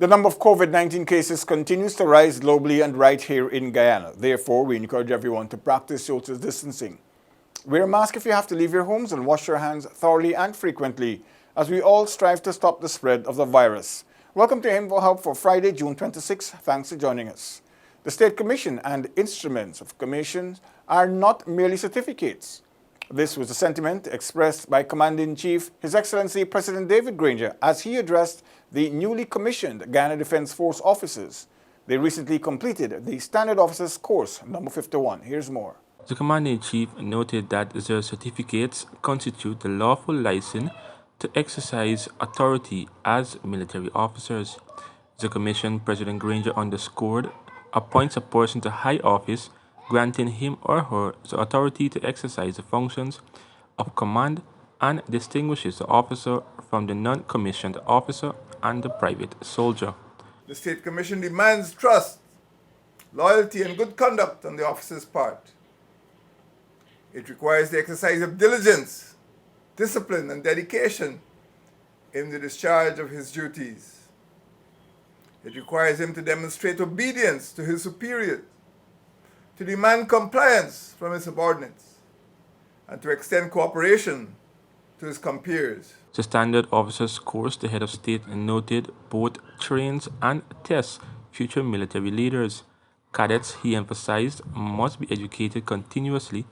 The number of COVID-19 cases continues to rise globally and right here in Guyana. Therefore, we encourage everyone to practice social distancing. Wear a mask if you have to leave your homes and wash your hands thoroughly and frequently as we all strive to stop the spread of the virus. Welcome to Info Hub for Friday, June 26. Thanks for joining us. The State Commission and instruments of commissions are not merely certificates. This was a sentiment expressed by Commander-in-Chief, His Excellency President David Granger, as he addressed the newly commissioned Guyana Defense Force officers. They recently completed the Standard Officers Course, number 51. Here's more. The Commander-in-Chief noted that their certificates constitute the lawful license to exercise authority as military officers. The Commission, President Granger underscored, appoints a person to high office, granting him or her the authority to exercise the functions of command and distinguishes the officer from the non-commissioned officer and the private soldier. The State Commission demands trust, loyalty, and good conduct on the officer's part. It requires the exercise of diligence, discipline, and dedication in the discharge of his duties. It requires him to demonstrate obedience to his superiors, to demand compliance from his subordinates, and to extend cooperation to his compeers. The Standard Officers Course, the head of state noted, both trains and tests future military leaders. Cadets, he emphasized, must be educated continuously,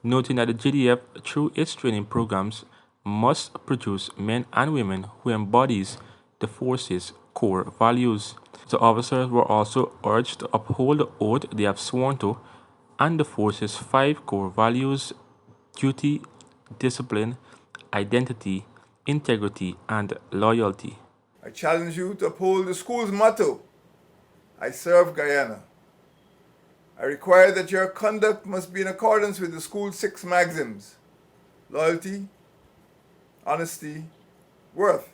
noting that the JDF, through its training programs, must produce men and women who embodies the force's core values. The officers were also urged to uphold the oath they have sworn to and the force's 5 core values: duty, discipline, identity, integrity, and loyalty. I challenge you to uphold the school's motto, I serve Guyana. I require that your conduct must be in accordance with the school's 6 maxims: loyalty, honesty, worth,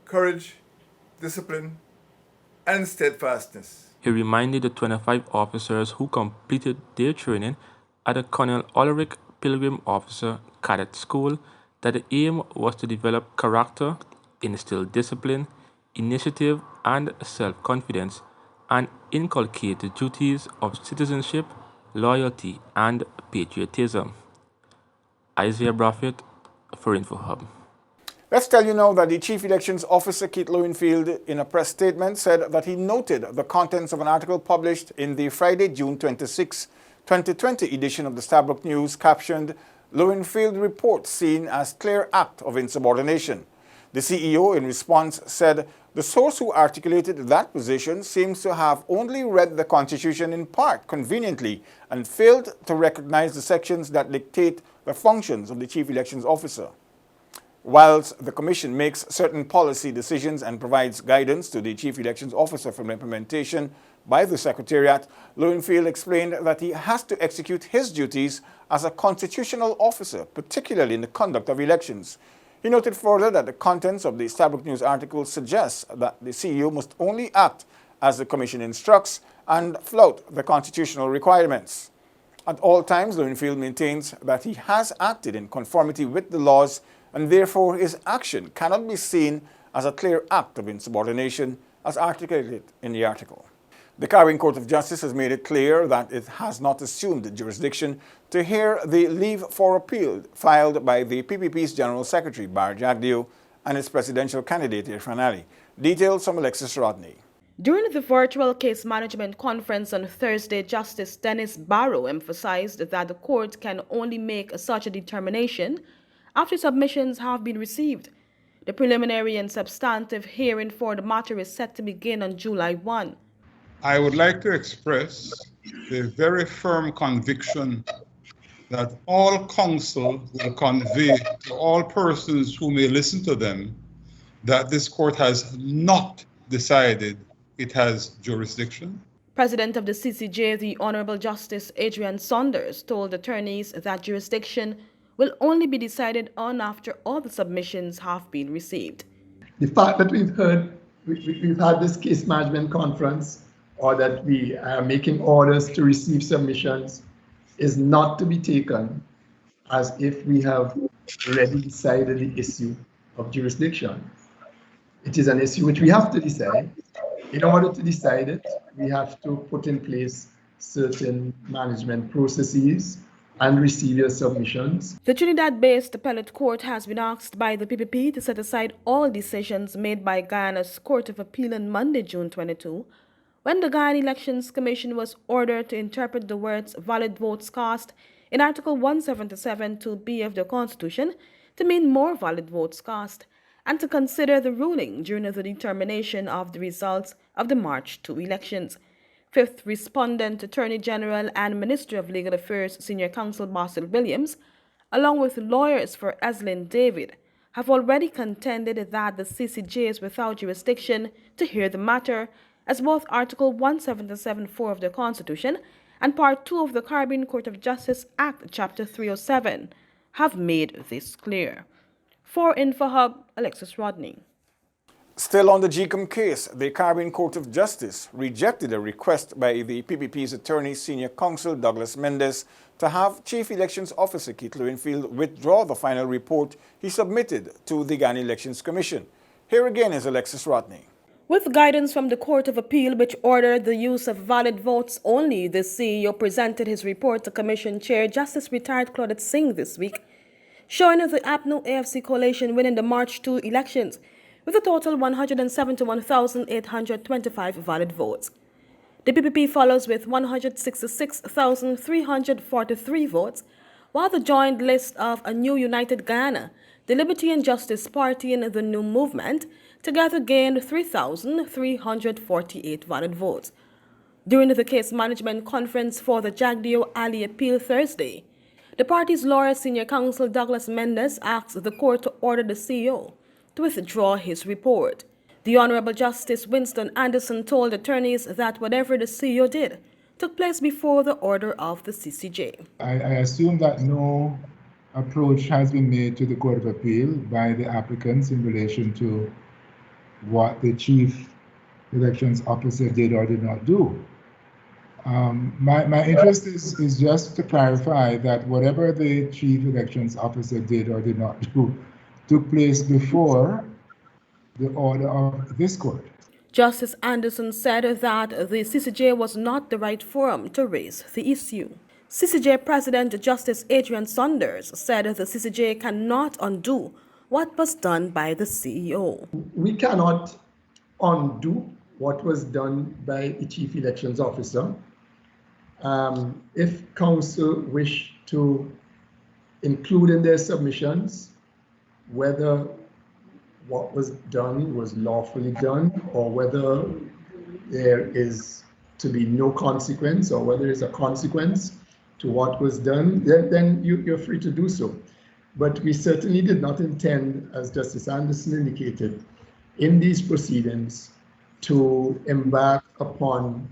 courage, discipline, and steadfastness. He reminded the 25 officers who completed their training at the Colonel Ulrich Pilgrim Officer Cadet School that the aim was to develop character, instill discipline, initiative, and self-confidence, and inculcate the duties of citizenship, loyalty, and patriotism. Isaiah Braffett for InfoHub. Let's tell you now that the Chief Elections Officer, Keith Lowenfield, in a press statement said that he noted the contents of an article published in the Friday, June 26, 2020 edition of the Stabrook News captioned, Lowenfield report seen as clear act of insubordination. The CEO, in response, said the source who articulated that position seems to have only read the Constitution in part, conveniently, and failed to recognize the sections that dictate the functions of the Chief Elections Officer. Whilst the Commission makes certain policy decisions and provides guidance to the Chief Elections Officer from implementation by the Secretariat, Lowenfield explained that he has to execute his duties as a constitutional officer, particularly in the conduct of elections. He noted further that the contents of the Stabrook News article suggests that the CEO must only act as the Commission instructs and flout the constitutional requirements. At all times, Lowenfield maintains that he has acted in conformity with the laws and therefore his action cannot be seen as a clear act of insubordination as articulated in the article. The Caribbean Court of Justice has made it clear that it has not assumed the jurisdiction to hear the leave for appeal filed by the PPP's General Secretary, Bartica, and its presidential candidate, Irfan Ali. Details from Alexis Rodney. During the virtual case management conference on Thursday, Justice Dennis Barrow emphasized that the court can only make such a determination after submissions have been received. The preliminary and substantive hearing for the matter is set to begin on July 1. I would like to express the very firm conviction that all counsel will convey to all persons who may listen to them that this court has not decided it has jurisdiction. President of the CCJ, the Honorable Justice Adrian Saunders, told attorneys that jurisdiction will only be decided on after all the submissions have been received. The fact that we've had this case management conference, or that we are making orders to receive submissions, is not to be taken as if we have already decided the issue of jurisdiction. It is an issue which we have to decide. In order to decide it, we have to put in place certain management processes and receive your submissions. The Trinidad-based appellate court has been asked by the PPP to set aside all decisions made by Guyana's Court of Appeal on Monday, June 22, when the Guyana Elections Commission was ordered to interpret the words valid votes cast in Article 177(2)(b of the Constitution to mean more valid votes cast, and to consider the ruling during the determination of the results of the March 2 elections. Fifth Respondent Attorney General and Minister of Legal Affairs Senior Counsel Basil Williams, along with lawyers for Eslyn David, have already contended that the CCJ is without jurisdiction to hear the matter, as both Article 177(4) of the Constitution and Part 2 of the Caribbean Court of Justice Act, Chapter 307, have made this clear. For InfoHub, Alexis Rodney. Still on the GCOM case, the Caribbean Court of Justice rejected a request by the PPP's attorney, Senior Counsel Douglas Mendes, to have Chief Elections Officer Keith Lowenfield withdraw the final report he submitted to the Guyana Elections Commission. Here again is Alexis Rodney. With guidance from the Court of Appeal, which ordered the use of valid votes only, the CEO presented his report to Commission Chair Justice Retired Claudette Singh this week, showing the APNO AFC coalition winning the March 2 elections with a total 171,825 valid votes. The PPP follows with 166,343 votes, while the joint list of A New United Guyana, the Liberty and Justice Party, and the New Movement together gained 3,348 valid votes. During the case management conference for the Jagdeo Ali appeal Thursday, the party's lawyer, Senior Counsel Douglas Mendes, asked the court to order the CEO to withdraw his report. The Honorable Justice Winston Anderson told attorneys that whatever the CEO did took place before the order of the CCJ. I assume that no approach has been made to the Court of Appeal by the applicants in relation to what the Chief Elections Officer did or did not do. My interest is just to clarify that whatever the Chief Elections Officer did or did not do took place before the order of this court. Justice Anderson said that the CCJ was not the right forum to raise the issue. CCJ President Justice Adrian Saunders said the CCJ cannot undo what was done by the CEO. We cannot undo what was done by the Chief Elections Officer. If counsel wish to include in their submissions whether what was done was lawfully done, or whether there is to be no consequence, or whether there's a consequence to what was done, then you're free to do so. But we certainly did not intend, as Justice Anderson indicated, in these proceedings to embark upon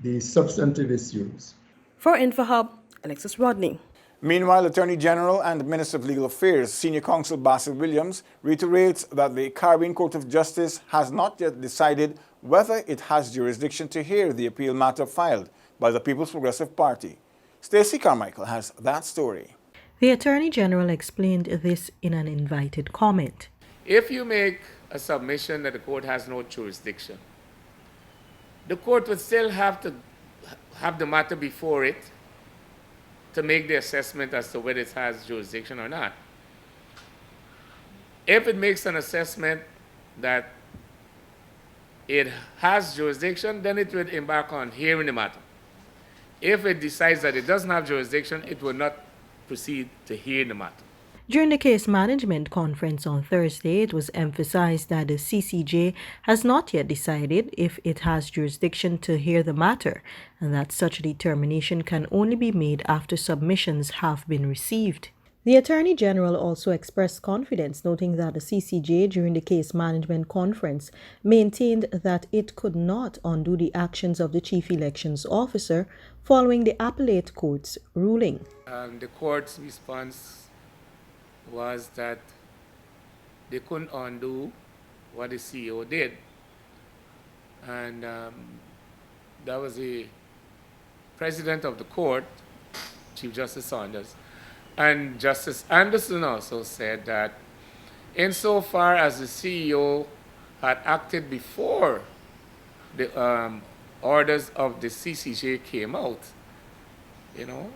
the substantive issues. For InfoHub, Alexis Rodney. Meanwhile, Attorney General and Minister of Legal Affairs, Senior Counsel Basil Williams, reiterates that the Caribbean Court of Justice has not yet decided whether it has jurisdiction to hear the appeal matter filed by the People's Progressive Party. Stacey Carmichael has that story. The Attorney General explained this in an invited comment. If you make a submission that the court has no jurisdiction, the court would still have to have the matter before it to make the assessment as to whether it has jurisdiction or not. If it makes an assessment that it has jurisdiction, then it would embark on hearing the matter. If it decides that it doesn't have jurisdiction, it will not proceed to hear the matter. During the case management conference on Thursday, it was emphasized that the CCJ has not yet decided if it has jurisdiction to hear the matter, and that such a determination can only be made after submissions have been received. The Attorney General also expressed confidence, noting that the CCJ during the case management conference maintained that it could not undo the actions of the Chief Elections Officer following the appellate court's ruling. The court's response was that they couldn't undo what the CEO did. And that was the president of the court, Chief Justice Saunders. And Justice Anderson also said that insofar as the CEO had acted before the orders of the CCJ came out, you know,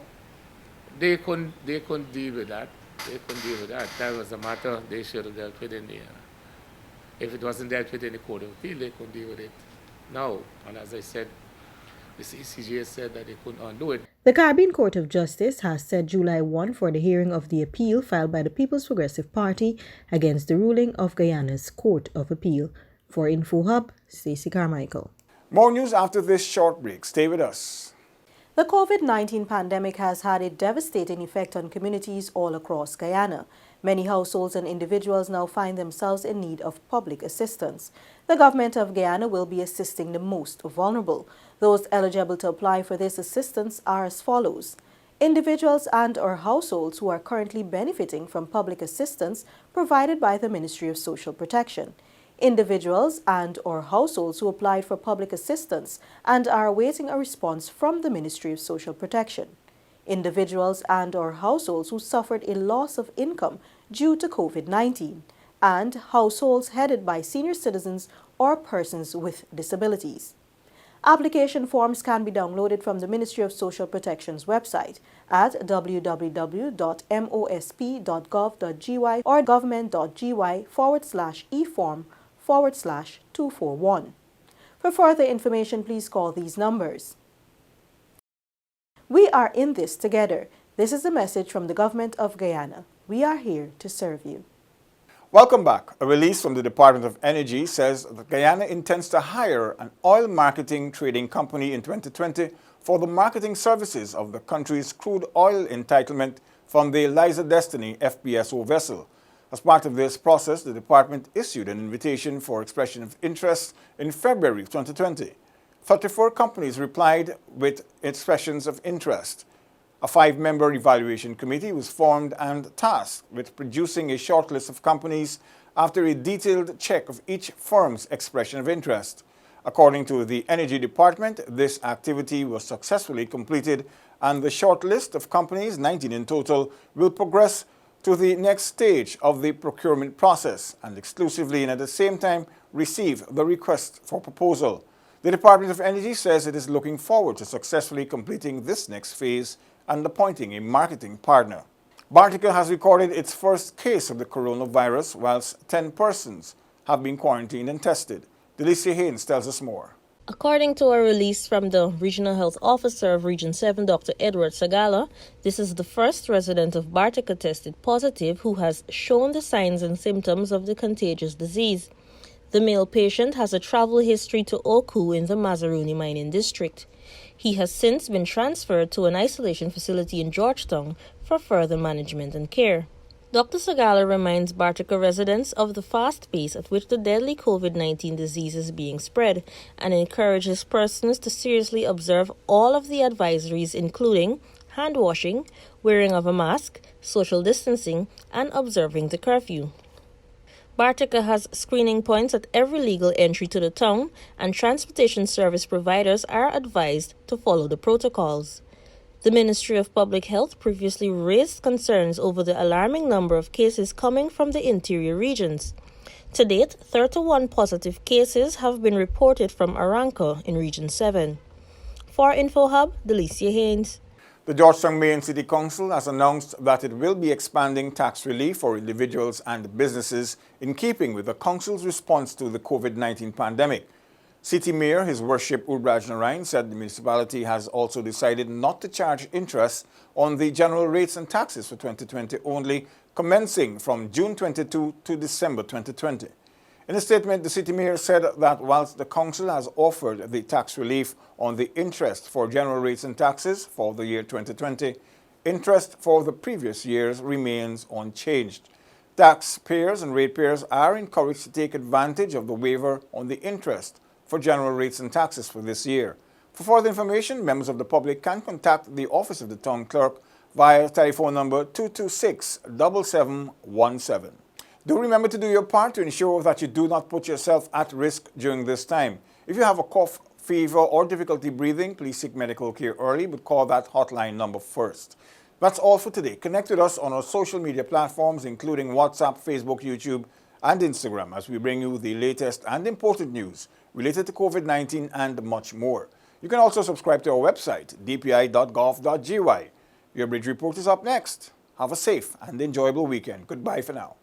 they couldn't deal with that. They couldn't deal with that. That was a matter they should have dealt with in the, if it wasn't dealt with in the Court of Appeal, they couldn't deal with it now. And as I said, the CCJ said that they couldn't undo it. The Caribbean Court of Justice has set July 1 for the hearing of the appeal filed by the People's Progressive Party against the ruling of Guyana's Court of Appeal. For InfoHub, Stacey Carmichael. More news after this short break. Stay with us. The COVID-19 pandemic has had a devastating effect on communities all across Guyana. Many households and individuals now find themselves in need of public assistance. The government of Guyana will be assisting the most vulnerable. Those eligible to apply for this assistance are as follows. Individuals and/or households who are currently benefiting from public assistance provided by the Ministry of Social Protection. Individuals and/or households who applied for public assistance and are awaiting a response from the Ministry of Social Protection. Individuals and/or households who suffered a loss of income due to COVID-19, and households headed by senior citizens or persons with disabilities. Application forms can be downloaded from the Ministry of Social Protection's website at www.mosp.gov.gy or government.gy/eform/241. For further information, please call these numbers. We are in this together. This is a message from the Government of Guyana. We are here to serve you. Welcome back. A release from the Department of Energy says that Guyana intends to hire an oil marketing trading company in 2020 for the marketing services of the country's crude oil entitlement from the Liza Destiny FPSO vessel. As part of this process, the department issued an invitation for expression of interest in February of 2020. 34 companies replied with expressions of interest. A 5-member evaluation committee was formed and tasked with producing a short list of companies after a detailed check of each firm's expression of interest. According to the Energy Department, this activity was successfully completed and the short list of companies, 19 in total, will progress to the next stage of the procurement process and exclusively and at the same time receive the request for proposal. The Department of Energy says it is looking forward to successfully completing this next phase and appointing a marketing partner. Bartica has recorded its first case of the coronavirus, whilst 10 persons have been quarantined and tested. Delicia Haynes tells us more. According to a release from the Regional Health Officer of Region 7, Dr. Edward Sagala, this is the first resident of Bartica tested positive who has shown the signs and symptoms of the contagious disease. The male patient has a travel history to Oku in the Mazaruni mining district. He has since been transferred to an isolation facility in Georgetown for further management and care. Dr. Sagala reminds Bartica residents of the fast pace at which the deadly COVID-19 disease is being spread and encourages persons to seriously observe all of the advisories, including hand washing, wearing of a mask, social distancing, and observing the curfew. Bartica has screening points at every legal entry to the town, and transportation service providers are advised to follow the protocols. The Ministry of Public Health previously raised concerns over the alarming number of cases coming from the interior regions. To date, 31 positive cases have been reported from Aranca in Region 7. For InfoHub, Delicia Haynes. The Georgetown Mayor and City Council has announced that it will be expanding tax relief for individuals and businesses in keeping with the council's response to the COVID-19 pandemic. City Mayor, His Worship Urbraj Narayan, said the municipality has also decided not to charge interest on the general rates and taxes for 2020 only, commencing from June 22 to December 2020. In a statement, the City Mayor said that whilst the council has offered the tax relief on the interest for general rates and taxes for the year 2020, interest for the previous years remains unchanged. Taxpayers and ratepayers are encouraged to take advantage of the waiver on the interest for general rates and taxes for this year. For further information, members of the public can contact the Office of the Town Clerk via telephone number 226-7717. Do remember to do your part to ensure that you do not put yourself at risk during this time. If you have a cough, fever, or difficulty breathing, please seek medical care early, but call that hotline number first. That's all for today. Connect with us on our social media platforms, including WhatsApp, Facebook, YouTube, and Instagram as we bring you the latest and important news related to COVID-19 and much more. You can also subscribe to our website, dpi.gov.gy. Your Bridge Report is up next. Have a safe and enjoyable weekend. Goodbye for now.